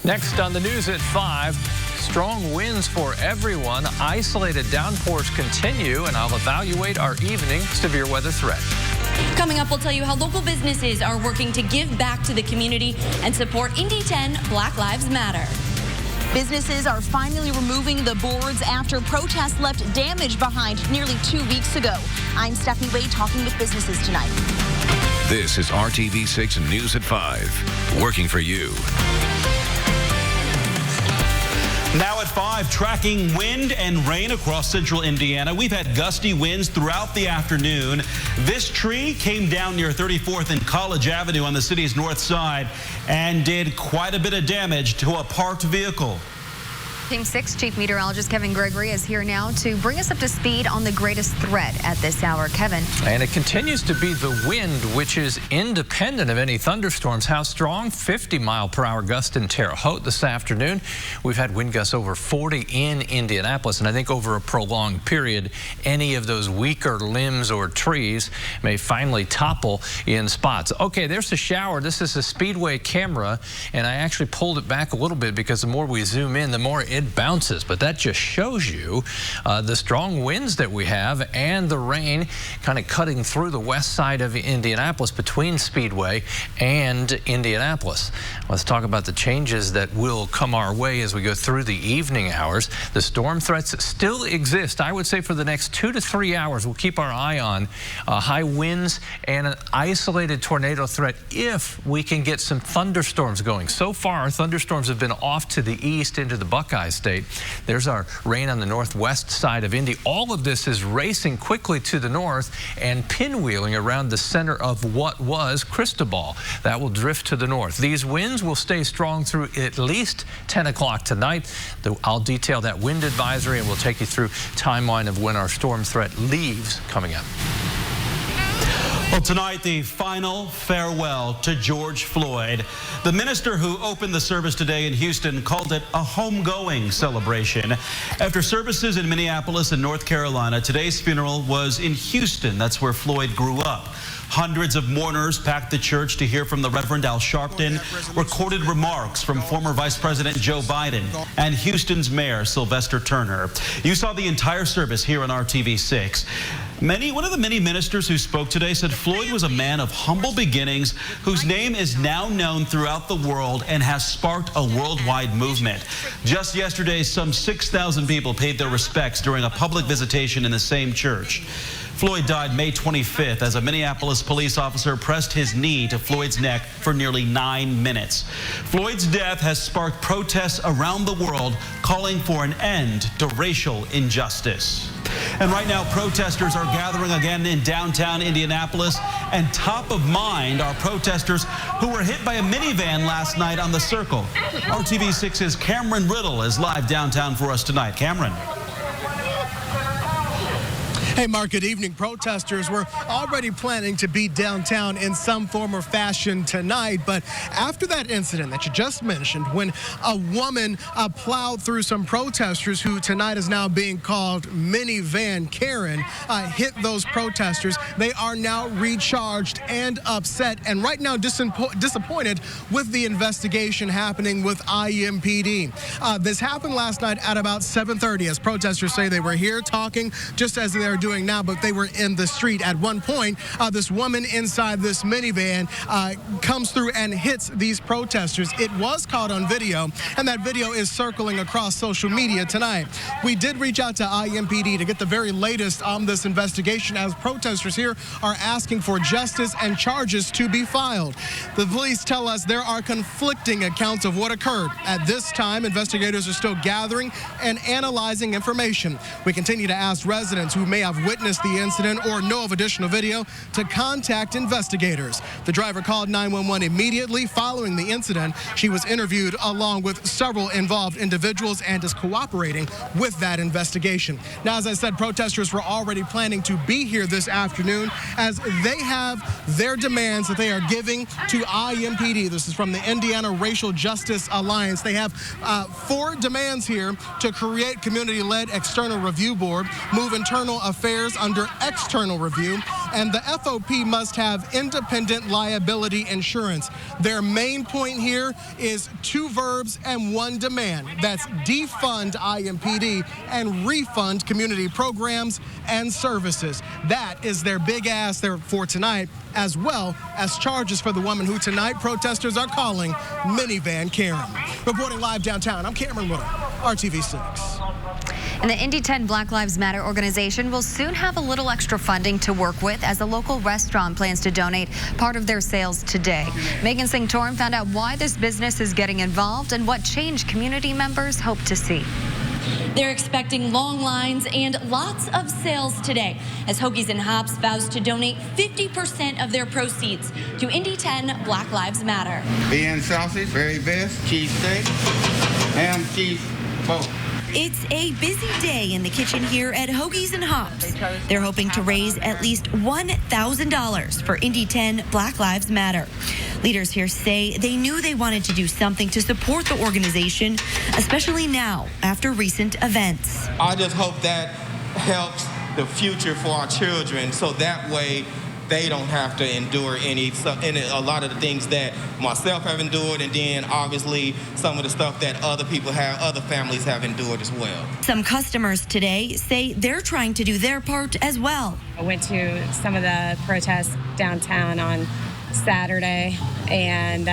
Next on the news at 5, strong winds for everyone. Isolated downpours continue, and I'll evaluate our evening severe weather threat. Coming up, we'll tell you how local businesses are working to give back to the community and support Indy 10 Black Lives Matter. Businesses are finally removing the boards after protests left damage behind nearly 2 weeks ago. I'm Stephanie Wade talking with businesses tonight. This is RTV6 News at 5, working for you. Now at 5, tracking wind and rain across central Indiana. We've had gusty winds throughout the afternoon. This tree came down near 34th and College Avenue on the city's north side and did quite a bit of damage to a parked vehicle. Team 6 Chief Meteorologist Kevin Gregory is here now to bring us up to speed on the greatest threat at this hour. Kevin. And it continues to be the wind, which is independent of any thunderstorms. How strong? 50-mile-per-hour gust in Terre Haute this afternoon. We've had wind gusts over 40 in Indianapolis, and I think over a prolonged period, any of those weaker limbs or trees may finally topple in spots. Okay, there's a shower. This is a Speedway camera, and I actually pulled it back a little bit because the more we zoom in, the more it bounces, but that just shows you the strong winds that we have and the rain kind of cutting through the west side of Indianapolis between Speedway and Indianapolis. Let's talk about the changes that will come our way as we go through the evening hours. The storm threats still exist. I would say for the next 2 to 3 hours, we'll keep our eye on high winds and an isolated tornado threat if we can get some thunderstorms going. So far, thunderstorms have been off to the east into the Buckeye State. There's our rain on the northwest side of Indy. All of this is racing quickly to the north and pinwheeling around the center of what was Cristobal. That will drift to the north. These winds will stay strong through at least 10 o'clock tonight. I'll detail that wind advisory and we'll take you through timeline of when our storm threat leaves coming up. Well, tonight, the final farewell to George Floyd. The minister who opened the service today in Houston called it a homegoing celebration. After services in Minneapolis and North Carolina, today's funeral was in Houston. That's where Floyd grew up. Hundreds of mourners packed the church to hear from the Reverend Al Sharpton, recorded remarks from former Vice President Joe Biden and Houston's Mayor Sylvester Turner. You saw the entire service here on RTV6. One of the many ministers who spoke today said Floyd was a man of humble beginnings whose name is now known throughout the world and has sparked a worldwide movement. Just yesterday, some 6,000 people paid their respects during a public visitation in the same church. Floyd died May 25th as a Minneapolis police officer pressed his knee to Floyd's neck for nearly 9 minutes. Floyd's death has sparked protests around the world calling for an end to racial injustice. And right now, protesters are gathering again in downtown Indianapolis. And top of mind are protesters who were hit by a minivan last night on the Circle. RTV6's Cameron Riddle is live downtown for us tonight. Cameron. Hey, Mark, good evening. Protesters were already planning to be downtown in some form or fashion tonight, but after that incident that you just mentioned, when a woman plowed through some protesters who tonight is now being called Minivan Karen, hit those protesters, they are now recharged and upset and right now disappointed with the investigation happening with IMPD. This happened last night at about 7:30 as protesters say they were here talking just as they are doing now, but they were in the street. At one point, this woman inside this minivan comes through and hits these protesters. It was caught on video, and that video is circling across social media tonight. We did reach out to IMPD to get the very latest on this investigation as protesters here are asking for justice and charges to be filed. The police tell us there are conflicting accounts of what occurred. At this time, investigators are still gathering and analyzing information. We continue to ask residents who may have witnessed the incident or know of additional video to contact investigators. The driver called 911 immediately following the incident. She was interviewed along with several involved individuals and is cooperating with that investigation. Now, as I said, protesters were already planning to be here this afternoon as they have their demands that they are giving to IMPD. This is from the Indiana Racial Justice Alliance. They have 4 demands here to create community-led external review board, move internal affairs under external review, and the FOP must have independent liability insurance. Their main point here is 2 verbs and 1 demand. That's defund IMPD and refund community programs and services. That is their big ask there for tonight, as well as charges for the woman who tonight protesters are calling Minivan Karen. Reporting live downtown, I'm Cameron Wood, RTV6. And the Indy 10 Black Lives Matter organization will soon have a little extra funding to work with as a local restaurant plans to donate part of their sales today. Megan Sanctorum found out why this business is getting involved and what change community members hope to see. They're expecting long lines and lots of sales today as Hoagies and Hops vows to donate 50% of their proceeds to Indy 10 Black Lives Matter. Bean sausage, very best, cheesesteak, ham, cheese, both. It's a busy day in the kitchen here at Hoagies and Hops. They're hoping to raise at least $1,000 for Indy 10 Black Lives Matter. Leaders here say they knew they wanted to do something to support the organization, especially now after recent events. I just hope that helps the future for our children so that way they don't have to endure a lot of the things that myself have endured, and then obviously some of the stuff that other families have endured as well. Some customers today say they're trying to do their part as well. I went to some of the protests downtown on Saturday and,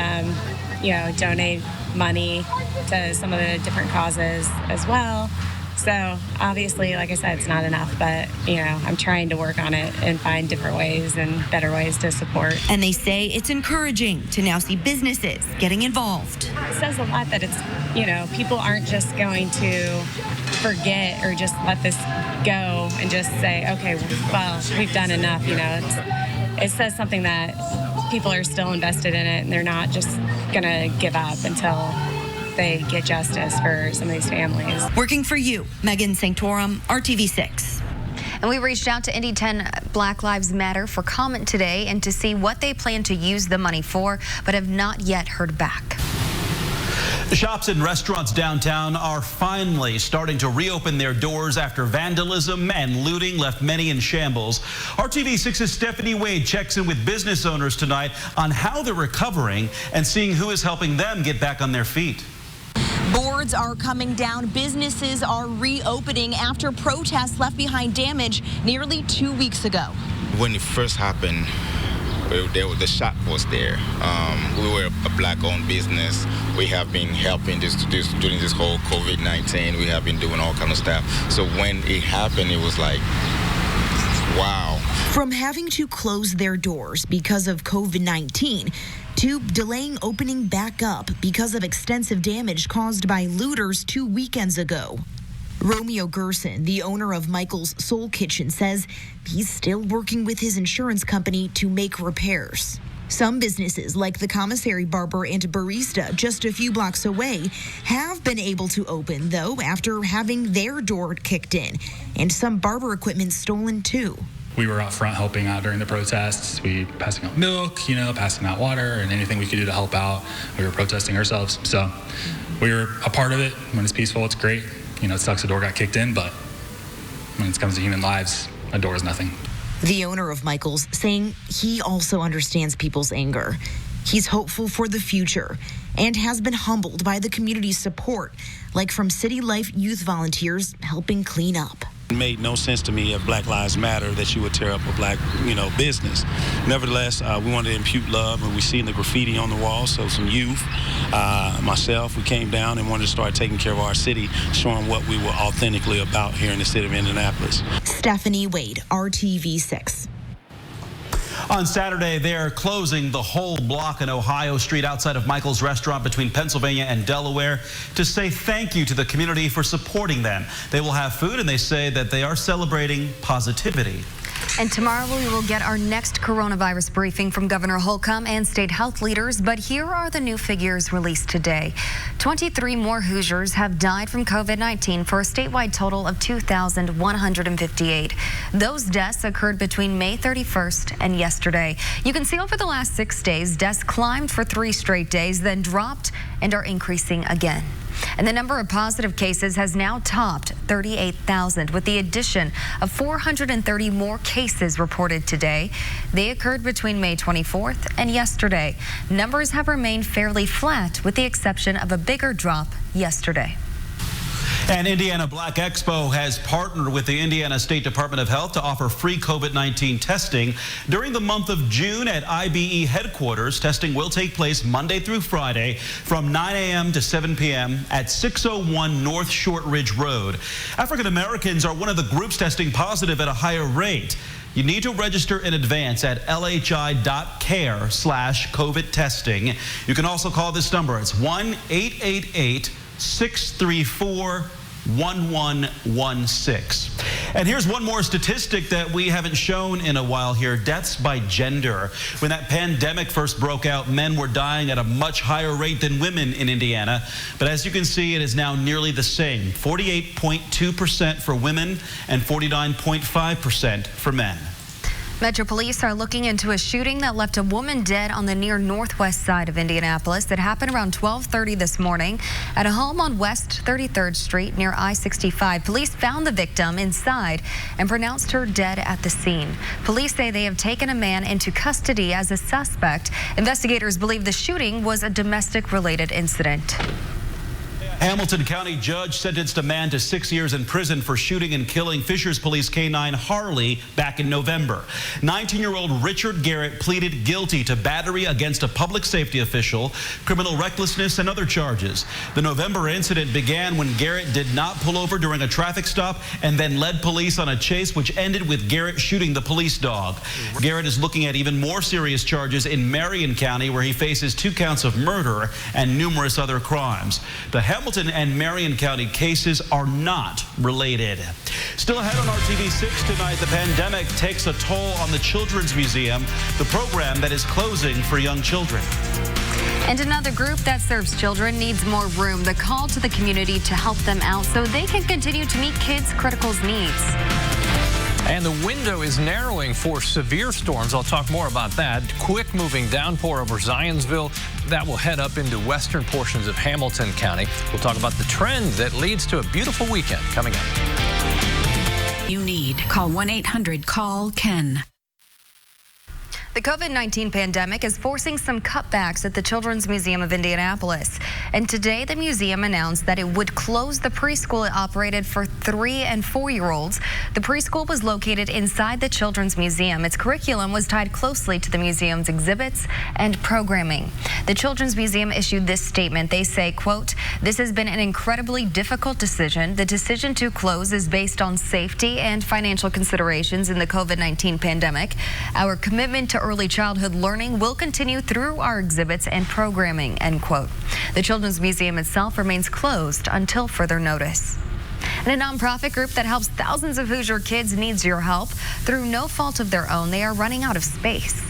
donate money to some of the different causes as well. So obviously, like I said, it's not enough, but, I'm trying to work on it and find different ways and better ways to support. And they say it's encouraging to now see businesses getting involved. It says a lot that it's, people aren't just going to forget or just let this go and just say, okay, well, we've done enough, It says something that people are still invested in it and they're not just going to give up until they get justice for some of these families. Working for you, Megan Sanctorum, RTV6. And we reached out to Indy 10 Black Lives Matter for comment today and to see what they plan to use the money for, but have not yet heard back. Shops and restaurants downtown are finally starting to reopen their doors after vandalism and looting left many in shambles. RTV6's Stephanie Wade checks in with business owners tonight on how they're recovering and seeing who is helping them get back on their feet. Boards are coming down. Businesses are reopening after protests left behind damage nearly 2 weeks ago. When it first happened, the shop was there. We were a black-owned business. We have been helping during this whole COVID-19. We have been doing all kind of stuff. So when it happened, it was like, wow. From having to close their doors because of COVID-19 to delaying opening back up because of extensive damage caused by looters 2 weekends ago. Romeo Gerson, the owner of Michael's Soul Kitchen, says he's still working with his insurance company to make repairs. Some businesses, like the commissary barber and barista just a few blocks away, have been able to open, though, after having their door kicked in and some barber equipment stolen, too. We were out front helping out during the protests. We passing out milk, passing out water and anything we could do to help out. We were protesting ourselves. So we were a part of it. When it's peaceful, it's great. It sucks the door got kicked in, but when it comes to human lives, a door is nothing. The owner of Michael's saying he also understands people's anger. He's hopeful for the future and has been humbled by the community's support, like from City Life youth volunteers helping clean up. It made no sense to me at Black Lives Matter that you would tear up a black, business. Nevertheless, we wanted to impute love, and we seen the graffiti on the wall. So some youth, myself, we came down and wanted to start taking care of our city, showing what we were authentically about here in the city of Indianapolis. Stephanie Wade, RTV6. On Saturday, they're closing the whole block on Ohio Street outside of Michael's restaurant between Pennsylvania and Delaware to say thank you to the community for supporting them. They will have food, and they say that they are celebrating positivity. And tomorrow we will get our next coronavirus briefing from Governor Holcomb and state health leaders. But here are the new figures released today. 23 more Hoosiers have died from COVID-19 for a statewide total of 2,158. Those deaths occurred between May 31st and yesterday. You can see over the last 6 days, deaths climbed for 3 straight days, then dropped and are increasing again. And the number of positive cases has now topped 38,000 with the addition of 430 more cases reported today. They occurred between May 24th and yesterday. Numbers have remained fairly flat with the exception of a bigger drop yesterday. And Indiana Black Expo has partnered with the Indiana State Department of Health to offer free COVID-19 testing. During the month of June at IBE headquarters, testing will take place Monday through Friday from 9 a.m. to 7 p.m. at 601 North Short Ridge Road. African Americans are one of the groups testing positive at a higher rate. You need to register in advance at lhi.care/COVID testing. You can also call this number. It's 1-888-634-1116. And here's one more statistic that we haven't shown in a while here: deaths by gender. When that pandemic first broke out, men were dying at a much higher rate than women in Indiana. But as you can see, it is now nearly the same: 48.2% for women and 49.5% for men. Metro Police are looking into a shooting that left a woman dead on the near northwest side of Indianapolis. That happened around 12:30 this morning at a home on West 33rd Street near I-65. Police found the victim inside and pronounced her dead at the scene. Police say they have taken a man into custody as a suspect. Investigators believe the shooting was a domestic-related incident. Hamilton County judge sentenced a man to 6 years in prison for shooting and killing Fishers Police Canine Harley back in November. 19-year-old Richard Garrett pleaded guilty to battery against a public safety official, criminal recklessness, and other charges. The November incident began when Garrett did not pull over during a traffic stop and then led police on a chase, which ended with Garrett shooting the police dog. Garrett is looking at even more serious charges in Marion County, where he faces 2 counts of murder and numerous other crimes. The Hamilton and Marion County cases are not related. Still ahead on RTV6 tonight, the pandemic takes a toll on the Children's Museum, the program that is closing for young children. And another group that serves children needs more room. The call to the community to help them out so they can continue to meet kids' critical needs. And the window is narrowing for severe storms. I'll talk more about that. Quick moving downpour over Zionsville. That will head up into western portions of Hamilton County. We'll talk about the trend that leads to a beautiful weekend coming up. You need. Call 1-800-CALL-KEN. The COVID-19 pandemic is forcing some cutbacks at the Children's Museum of Indianapolis. And today, the museum announced that it would close the preschool it operated for 3- and 4-year-olds. The preschool was located inside the Children's Museum. Its curriculum was tied closely to the museum's exhibits and programming. The Children's Museum issued this statement. They say, quote, "This has been an incredibly difficult decision. The decision to close is based on safety and financial considerations in the COVID-19 pandemic. Our commitment to early childhood learning will continue through our exhibits and programming," end quote. The Children's Museum itself remains closed until further notice. And a nonprofit group that helps thousands of Hoosier kids needs your help. Through no fault of their own, they are running out of space.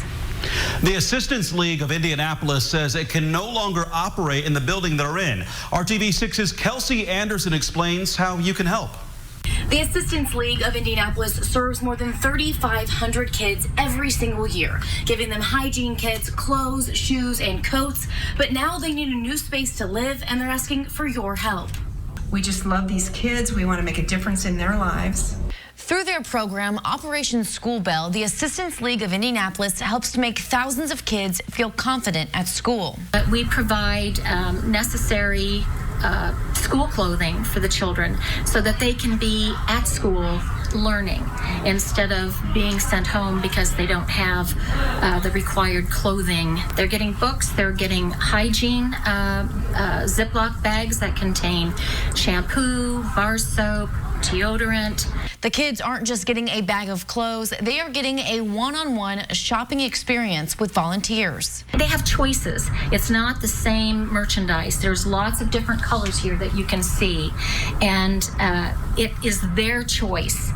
The Assistance League of Indianapolis says it can no longer operate in the building they're in. RTV6's Kelsey Anderson explains how you can help. The Assistance League of Indianapolis serves more than 3,500 kids every single year, giving them hygiene kits, clothes, shoes, and coats. But now they need a new space to live, and they're asking for your help. We just love these kids. We want to make a difference in their lives. Through their program, Operation School Bell, the Assistance League of Indianapolis helps to make thousands of kids feel confident at school. We provide necessary school clothing for the children so that they can be at school learning instead of being sent home because they don't have the required clothing. They're getting books, they're getting hygiene Ziploc bags that contain shampoo, bar soap, deodorant. The kids aren't just getting a bag of clothes, they are getting a one-on-one shopping experience with volunteers. They have choices. It's not the same merchandise. There's lots of different colors here that you can see, and it is their choice.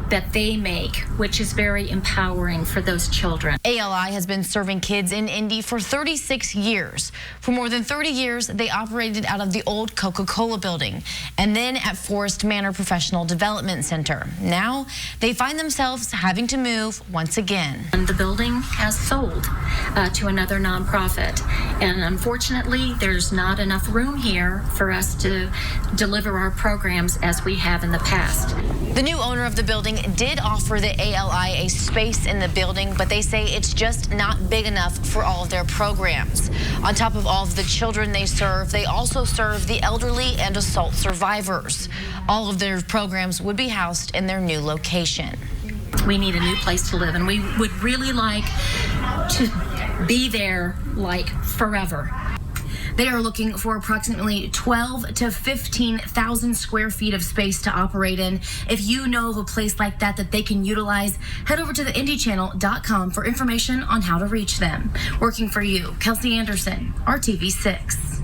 that they make, which is very empowering for those children. ALI has been serving kids in Indy for 36 years. For more than 30 years, they operated out of the old Coca-Cola building and then at Forest Manor Professional Development Center. Now they find themselves having to move once again. And the building has sold to another nonprofit, and unfortunately there's not enough room here for us to deliver our programs as we have in the past. The new owner of the building did offer the ALI a space in the building, but they say it's just not big enough for all of their programs. On top of all of the children they serve, they also serve the elderly and assault survivors. All of their programs would be housed in their new location. We need a new place to live, and we would really like to be there like forever. They are looking for approximately 12 to 15,000 square feet of space to operate in. If you know of a place like that that they can utilize, head over to theindychannel.com for information on how to reach them. Working for you, Kelsey Anderson, RTV6.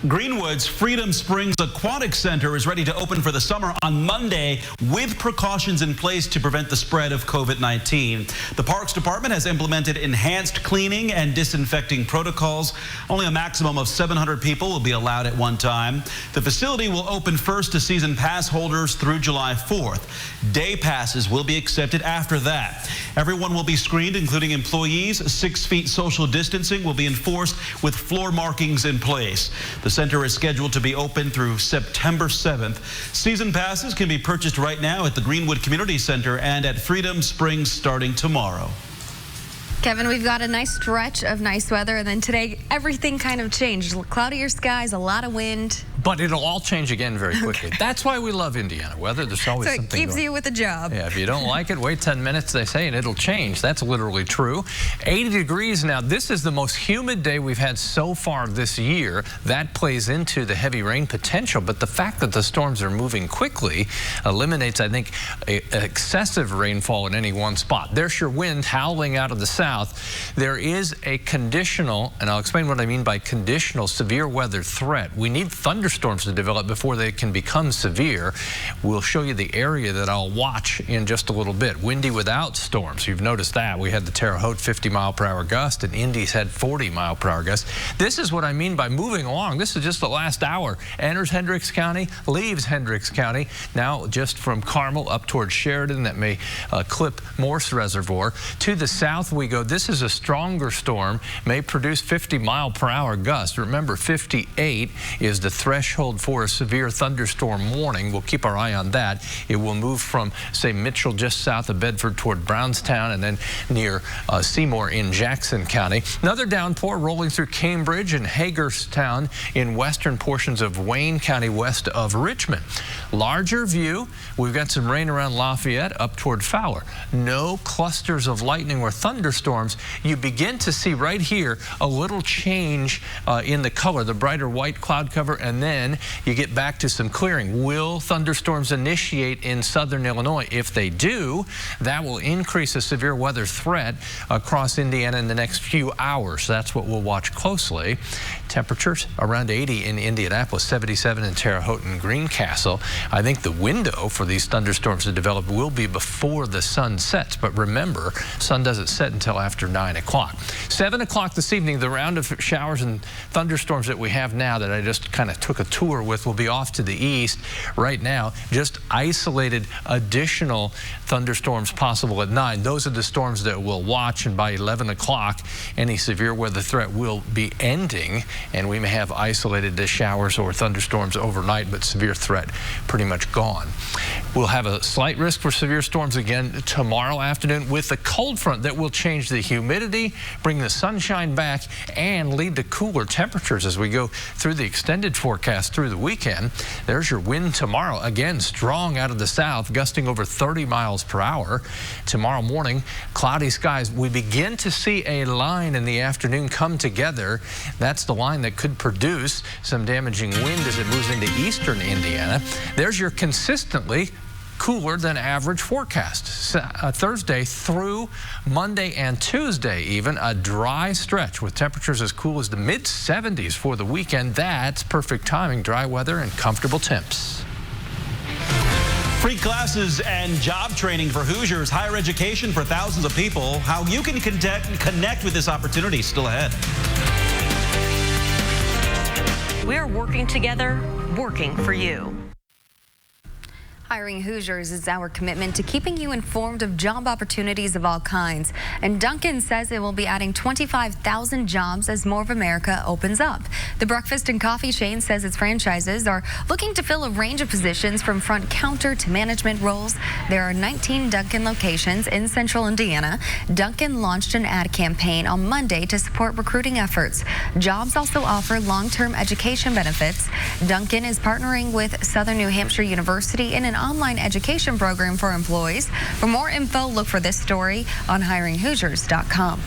Greenwood's Freedom Springs Aquatic Center is ready to open for the summer on Monday with precautions in place to prevent the spread of COVID-19. The Parks Department has implemented enhanced cleaning and disinfecting protocols. Only a maximum of 700 people will be allowed at one time. The facility will open first to season pass holders through July 4th. Day passes will be accepted after that. Everyone will be screened, including employees. 6 feet social distancing will be enforced with floor markings in place. The center is scheduled to be open through September 7th. Season passes can be purchased right now at the Greenwood Community Center and at Freedom Springs starting tomorrow. Kevin, we've got a nice stretch of nice weather, and then today everything kind of changed. Cloudier skies, a lot of wind. But it'll all change again very quickly. Okay. That's why we love Indiana weather. There's always something So it keeps you with a job. Yeah, if you don't like it, wait 10 minutes, they say, and it'll change. That's literally true. 80 degrees now. This is the most humid day we've had so far this year. That plays into the heavy rain potential, but the fact that the storms are moving quickly eliminates, I think, excessive rainfall in any one spot. There's your wind howling out of the south. There is a conditional, and I'll explain what I mean by conditional, severe weather threat. We need thunderstorms to develop before they can become severe. We'll show you the area that I'll watch in just a little bit. Windy without storms. You've noticed that. We had the Terre Haute 50-mile-per-hour gust, and Indy's had 40-mile-per-hour gusts. This is what I mean by moving along. This is just the last hour. Enters Hendricks County, leaves Hendricks County. Now just from Carmel up towards Sheridan, that may clip Morse Reservoir. To the south we go. This is a stronger storm, may produce 50-mile-per-hour gusts. Remember, 58 is the threshold for a severe thunderstorm warning. We'll keep our eye on that. It will move from, say, Mitchell just south of Bedford toward Brownstown, and then near Seymour in Jackson County. Another downpour rolling through Cambridge and Hagerstown in western portions of Wayne County west of Richmond. Larger view, we've got some rain around Lafayette up toward Fowler. No clusters of lightning or thunderstorms. You begin to see right here a little change in the color, the brighter white cloud cover, and then you get back to some clearing. Will thunderstorms initiate in southern Illinois? If they do, that will increase a severe weather threat across Indiana in the next few hours. That's what we'll watch closely. Temperatures around 80 in Indianapolis, 77 in Terre Haute and Greencastle. I think the window for these thunderstorms to develop will be before the sun sets, but remember, sun doesn't set until after 9 o'clock. 7 o'clock this evening, the round of showers and thunderstorms that we have now that I just kind of took a tour with will be off to the east. Right now, just isolated additional thunderstorms possible at 9. Those are the storms that we'll watch, and by 11 o'clock, any severe weather threat will be ending, and we may have isolated showers or thunderstorms overnight, but severe threat pretty much gone. We'll have a slight risk for severe storms again tomorrow afternoon with a cold front that will change the humidity, bring the sunshine back, and lead to cooler temperatures as we go through the extended forecast through the weekend. There's your wind tomorrow. Again, strong out of the south, gusting over 30 miles per hour. Tomorrow morning, cloudy skies. We begin to see a line in the afternoon come together. That's the line that could produce some damaging wind as it moves into eastern Indiana. There's your consistently cooler than average forecast. Thursday through Monday and Tuesday, even a dry stretch with temperatures as cool as the mid-70s for the weekend. That's perfect timing, dry weather and comfortable temps. Free classes and job training for Hoosiers, higher education for thousands of people. How you can connect with this opportunity still ahead. We're working together, working for you. Hiring Hoosiers is our commitment to keeping you informed of job opportunities of all kinds. And Dunkin' says it will be adding 25,000 jobs as more of America opens up. The breakfast and coffee chain says its franchises are looking to fill a range of positions from front counter to management roles. There are 19 Dunkin' locations in central Indiana. Dunkin' launched an ad campaign on Monday to support recruiting efforts. Jobs also offer long-term education benefits. Dunkin' is partnering with Southern New Hampshire University in an online education program for employees. For more info, look for this story on hiringhoosiers.com.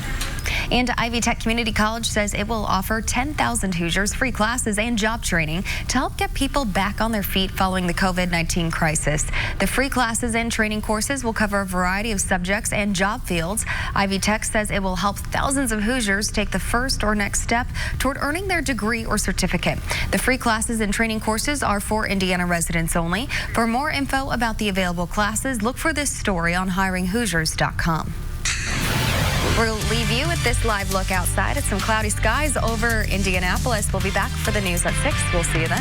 And Ivy Tech Community College says it will offer 10,000 Hoosiers free classes and job training to help get people back on their feet following the COVID-19 crisis. The free classes and training courses will cover a variety of subjects and job fields. Ivy Tech says it will help thousands of Hoosiers take the first or next step toward earning their degree or certificate. The free classes and training courses are for Indiana residents only. For more info about the available classes, look for this story on hiringhoosiers.com. We'll leave you with this live look outside at some cloudy skies over Indianapolis. We'll be back for the news at 6. We'll see you then.